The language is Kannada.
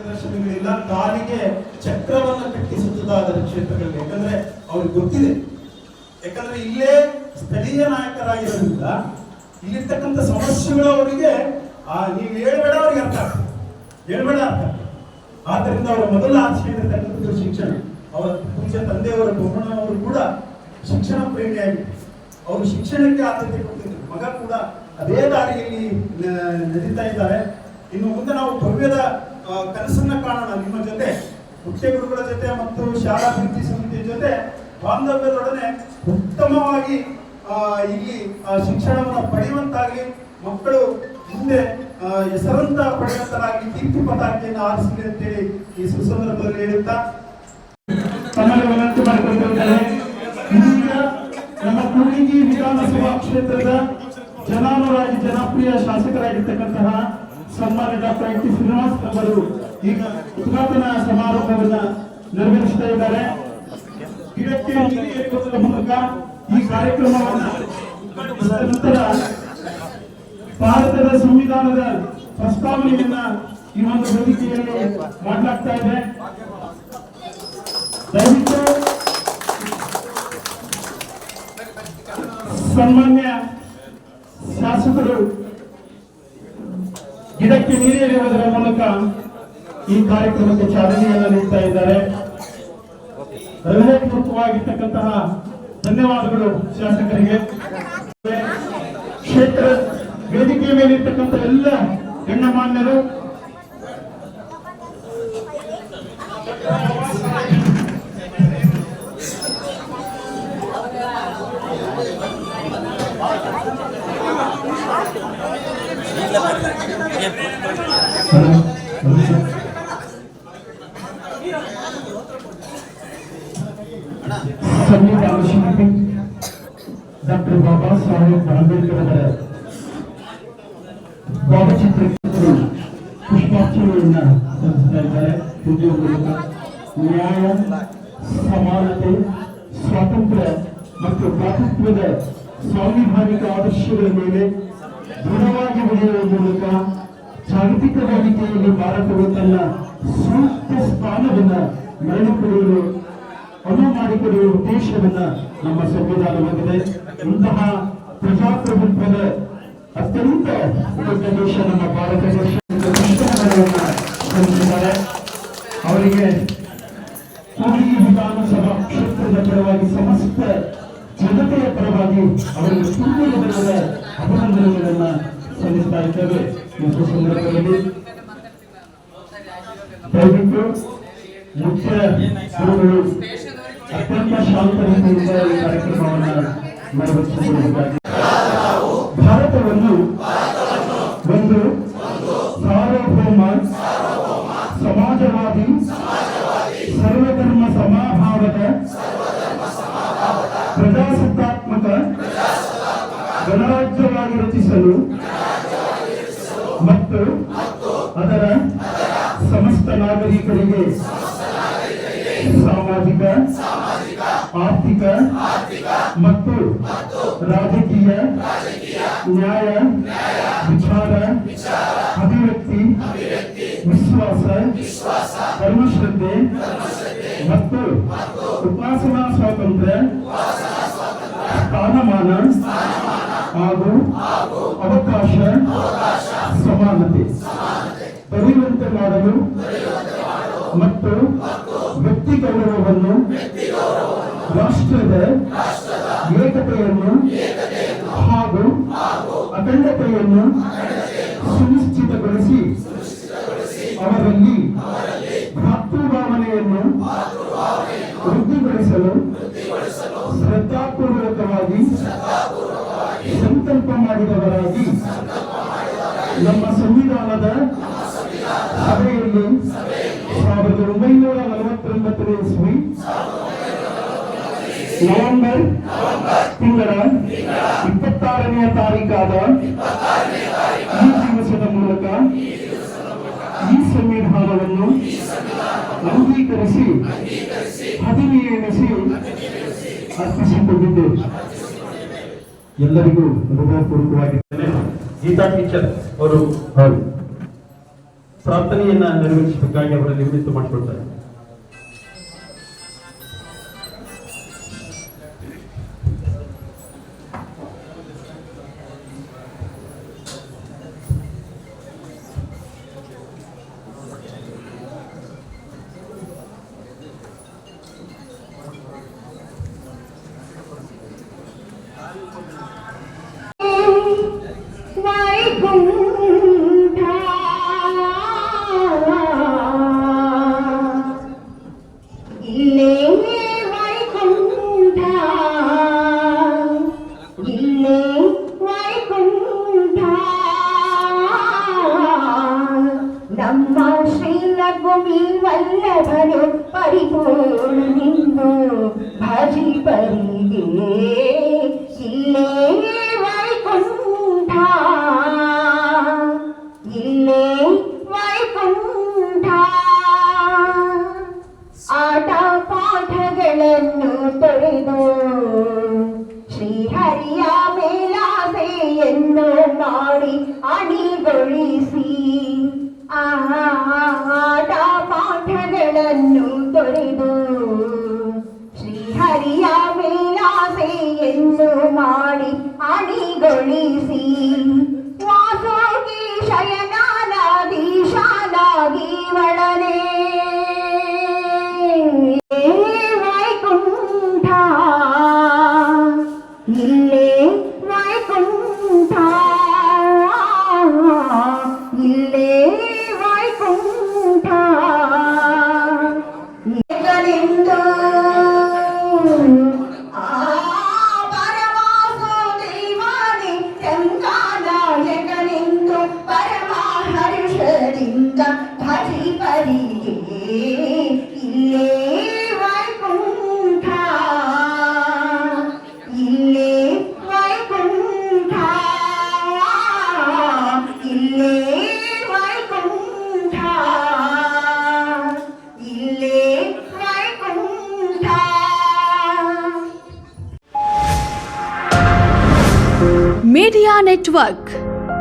ದರ್ಶನಗಳಿಲ್ಲ, ಕಾಲಿಗೆ ಚಕ್ರವನ್ನು ಕಟ್ಟಿಸುತ್ತದಾದ ಕ್ಷೇತ್ರಗಳಲ್ಲಿ. ಯಾಕಂದ್ರೆ ಅವ್ರಿಗೆ ಗೊತ್ತಿದೆ, ಯಾಕಂದ್ರೆ ಇಲ್ಲೇ ಸ್ಥಳೀಯ ನಾಯಕರಾಗಿರೋದ್ರಿಂದ ಇಲ್ಲಿರ್ತಕ್ಕಂಥ ಸಮಸ್ಯೆಗಳು ಅವರಿಗೆ ನೀವು ಹೇಳ್ಬೇಡ, ಅವ್ರಿಗೆ ಅರ್ಥ ಆಗ್ತದೆ, ಹೇಳ್ಬೇಡ ಅರ್ಥ. ಆದ್ದರಿಂದ ಅವರ ಮೊದಲ ಆಸೆಯಿರತಕ್ಕಂಥದ್ದು ಶಿಕ್ಷಣ. ಅವರ ಪೂಜ್ಯ ತಂದೆಯವರ ಬೊಮ್ಮಣ್ಣವರು ಕೂಡ ಶಿಕ್ಷಣ ಪ್ರೇಮಿಯಾಗಿತ್ತು. ಅವರು ಶಿಕ್ಷಣಕ್ಕೆ ಆದ್ಯತೆ ಕೊಟ್ಟಿದ್ರು. ಮಗ ಕೂಡ ಅದೇ ದಾರಿಯಲ್ಲಿ ನಡೀತಾ ಇದ್ದಾರೆ. ಇನ್ನು ಮುಂದೆ ನಾವು ಭವ್ಯದ ಕನಸನ್ನ ಕಾಣೋಣ. ನಿಮ್ಮ ಜೊತೆ ಮುಖ್ಯ ಗುರುಗಳ ಜೊತೆ ಮತ್ತು ಶಾಲಾ ಅಭಿವೃದ್ಧಿ ಸಮಿತಿಯ ಜೊತೆ ಬಾಂಧವ್ಯದೊಡನೆ ಉತ್ತಮವಾಗಿ ಇಲ್ಲಿ ಶಿಕ್ಷಣವನ್ನು ಪಡೆಯುವಂತಾಗಲಿ, ಮಕ್ಕಳು ಮುಂದೆ ಹೆಸರಂತ ಪಡೆಯುವಂತರಾಗಿ ಕೀರ್ತಿ ಪತಾಕೆಯನ್ನು ಆರಿಸಲಿ ಅಂತೇಳಿ ಈ ಸುಸಂದರ್ಭದಲ್ಲಿ ಹೇಳುತ್ತಾ ತಮ್ಮಲ್ಲಿ ವಿನಂತಿ ಮಾಡಿಕೊಂಡಿದ್ದಾರೆ. ಇದೀಗ ನಮ್ಮ ಕೂಡ್ಲಿಗಿ ವಿಧಾನಸಭಾ ಕ್ಷೇತ್ರದ ಜನಾನುರಾಗಿ ಜನಪ್ರಿಯ ಶಾಸಕರಾಗಿರ್ತಕ್ಕಂತಹ ಸನ್ಮಾನ್ಯ ಡಾಕ್ಟರ್ ಎಚ್ ಶ್ರೀನಿವಾಸ್ ಅವರು ಈಗ ಉದ್ಘಾಟನಾ ಸಮಾರಂಭವನ್ನ ನೆರವೇರಿಸ್ತಾ ಇದ್ದಾರೆ. ಗಿಡಕ್ಕೆ ನೀರು ಏರಿಸುವುದರ ಮೂಲಕ ಈ ಕಾರ್ಯಕ್ರಮವನ್ನ ನಂತರ ಭಾರತದ ಸಂವಿಧಾನದ ಪ್ರಸ್ತಾವನೆಯನ್ನ ಈ ಒಂದು ವೇದಿಕೆಯಲ್ಲಿ ಮಾಡಲಾಗ್ತಾ ಇದೆ. ದಯವಿಟ್ಟು ಸನ್ಮಾನ್ಯ ಶಾಸಕರು ಗಿಡಕ್ಕೆ ನೀರೇರುವುದರ ಮೂಲಕ ಈ ಕಾರ್ಯಕ್ರಮಕ್ಕೆ ಚಾಲನೆಯನ್ನು ನೀಡ್ತಾ ಇದ್ದಾರೆ. ಹೃದಯಪೂರ್ವಕವಾಗಿರ್ತಕ್ಕಂತಹ ಧನ್ಯವಾದಗಳು ಶಾಸಕರಿಗೆ. ಕ್ಷೇತ್ರ ವೇದಿಕೆಯ ಮೇಲೆ ಇರ್ತಕ್ಕಂಥ ಎಲ್ಲ ಗಣ್ಯಮಾನ್ಯರು, ಸಂವಿಧಾನ ಶಿಲ್ಪಿ ಡಾಕ್ಟರ್ ಬಾಬಾ ಸಾಹೇಬ್ ಅಂಬೇಡ್ಕರ್ ಅವರ ಭಾವಚಿತ್ರಕ್ಕೆ ಪುಷ್ಪಾರ್ಚನೆಯನ್ನ ಸಲ್ಲಿಸ್ತಾ ಇದ್ದಾರೆ. ಪೂಜೆಯ ಮೂಲಕ ನ್ಯಾಯ, ಸಮಾನತೆ, ಸ್ವಾತಂತ್ರ್ಯ ಮತ್ತು ಭ್ರಾತೃತ್ವದ ಸಾಂವಿಧಾನಿಕ ಆದರ್ಶಗಳ ಮೇಲೆ ದೃಢವಾಗಿ ಬೆಳೆಯುವ ಮೂಲಕ ಜಾಗತಿಕ ವೇದಿಕೆಯಲ್ಲಿ ಭಾರತವು ತನ್ನ ಸೂಕ್ತ ಸ್ಥಾನವನ್ನು ಮರಳಿಕೊಡುವ ಅನುವು ಮಾಡಿಕೊಡುವ ಉದ್ದೇಶವನ್ನ ನಮ್ಮ ಸಂವಿಧಾನ ಹೊಂದಿದೆ. ಇಂತಹ ಪ್ರಜಾಪ್ರಭುತ್ವದ ಅತ್ಯಂತ ದೊಡ್ಡ ದೇಶ ನಮ್ಮ ಭಾರತ ದೇಶ. ಅವರಿಗೆ ಕೂಡ್ಲಿಗಿ ವಿಧಾನಸಭಾ ಕ್ಷೇತ್ರದ ಪರವಾಗಿ ಸಮಸ್ತ ಜನತೆಯ ಪರವಾಗಿ ಅವರಿಗೆ ತುಂಬದ ಅಭಿನಂದನೆಗಳನ್ನ ಸಲ್ಲಿಸ್ತಾ ಇದ್ದೇವೆ. ಈ ಸಂದರ್ಭದಲ್ಲಿ ದಯವಿಟ್ಟು ಮುಖ್ಯ ಗುರುಗಳು ಅತ್ಯಂತ ಶಾಂತ ರೀತಿಯಿಂದ ಈ ಕಾರ್ಯಕ್ರಮವನ್ನು ನಿರ್ವಹಿಸಬೇಕಾಗಿ ಭಾರತವನ್ನು ಒಂದು ಸಾರ್ವಭೌಮ ಸಮಾಜವಾದಿ ಸರ್ವಧರ್ಮ ಸಮಭಾವದ ಪ್ರಜಾಸತ್ತಾತ್ಮಕ ಗಣರಾಜ್ಯವಾಗಿ ರಚಿಸಲು ಮತ್ತು ಅದರ ಸಮಸ್ತ ನಾಗರಿಕರಿಗೆ ಸಾಮಾಜಿಕ, ಆರ್ಥಿಕ ಮತ್ತು ರಾಜಕೀಯ ನ್ಯಾಯ, ವಿಚಾರ, ಅಭಿವ್ಯಕ್ತಿ, ವಿಶ್ವಾಸ, ಧರ್ಮಶ್ರದ್ಧೆ ಮತ್ತು ಉಪಾಸನಾ ಸ್ವಾತಂತ್ರ್ಯ, ಸ್ಥಾನಮಾನ ಹಾಗೂ ಅವಕಾಶ ಸಮಾನತೆ ದೊರೆಯುವಂತೆ ಮಾಡಲು ಮತ್ತು ವ್ಯಕ್ತಿ ಗೌರವವನ್ನು, ರಾಷ್ಟ್ರದ ಏಕತೆಯನ್ನು ಹಾಗೂ ಅಖಂಡತೆಯನ್ನು ಸುನಿಶ್ಚಿತಗೊಳಿಸಿ ಅವರಲ್ಲಿ ಭ್ರಾತೃಭಾವನೆಯನ್ನು ವೃದ್ಧಿಗೊಳಿಸಲು ಶ್ರದ್ಧಾಪೂರ್ವಕವಾಗಿ ಸಂಕಲ್ಪ ಮಾಡಿದವರಾಗಿ ನಮ್ಮ ಸಂವಿಧಾನದ ಸಭೆಯಲ್ಲಿ 1949ನೇ ಇಸ್ವಿ ನವೆಂಬರ್ ತಿಂಗಳ 26ನೇ ತಾರೀಕಾದ ಈ ದಿವಸದ ಮೂಲಕ ಈ ಸಂವಿಧಾನವನ್ನು ಅಂಗೀಕರಿಸಿ ಅಧಿನಿಯಮಿಸಿ ಅರ್ಪಿಸಿಕೊಂಡಿದ್ದೇವೆ. ಎಲ್ಲರಿಗೂ ಹೃದಯಪೂರ್ವಕವಾಗಿದ್ದೇನೆ. ಗೀತಾ ಟೀಚರ್ ಅವರು ಪ್ರಾರ್ಥನೆಯನ್ನ ನೆರವೇರಿಸಬೇಕಾಗಿ ಅವರಲ್ಲಿ ವಿನಂತಿ ಮಾಡಿಕೊಳ್ತಾರೆ. ನಮ್ಮ ಶ್ರೀನಗುಮಿ ವಲ್ಲಭನು ಪರಿಪೂರ್ಣನಿಂದು ಭಜಿಪರಿಗೆ ಇಲ್ಲೇ ವೈಕುಂಠ, ಇಲ್ಲೇ ವೈಕುಂಠ. ಆಟ ಪಾಠಗಳನ್ನು ತೊರೆದು ಶ್ರೀಹರಿಯ ಮೇಲಾಸೆಯನ್ನು ಮಾಡಿ ಅಣಿಗೊಳಿಸಿ, ಆಟ ಪಾಠಗಳನ್ನು ತೊರೆದು ಶ್ರೀಹರಿಯ ಮೇಲಾಸೆಯನ್ನು ಮಾಡಿ ಅಣಿಗೊಳಿಸಿ, ವಾಸುಕಿ ಶಯನಾದೀಶಾನಾಗಿ ಒಡನೆ ವೈಕುಂಠ, ಇಲ್ಲೇ ವೈಕುಂಠ, ಇಲ್ಲೇ ವೈಕುಂಠ. ಏಕನೆಂದು ಪರಮಾಸುದೇವನೇ ಶಂಕಾನಾಯಕನೆಂದು ಪರಮಹರ್ಷದಿಂದ ಭಜಿಪರಿಗೆ ಇಲ್ಲೇ ವೈಕುಂಠ, ಇಲ್ಲೇ ವೈಕುಂಠ, ಇಲ್ಲೇ ವೈಕುಂಠ, ಇಲ್ಲೇ ವೈಕುಂಠ. Media network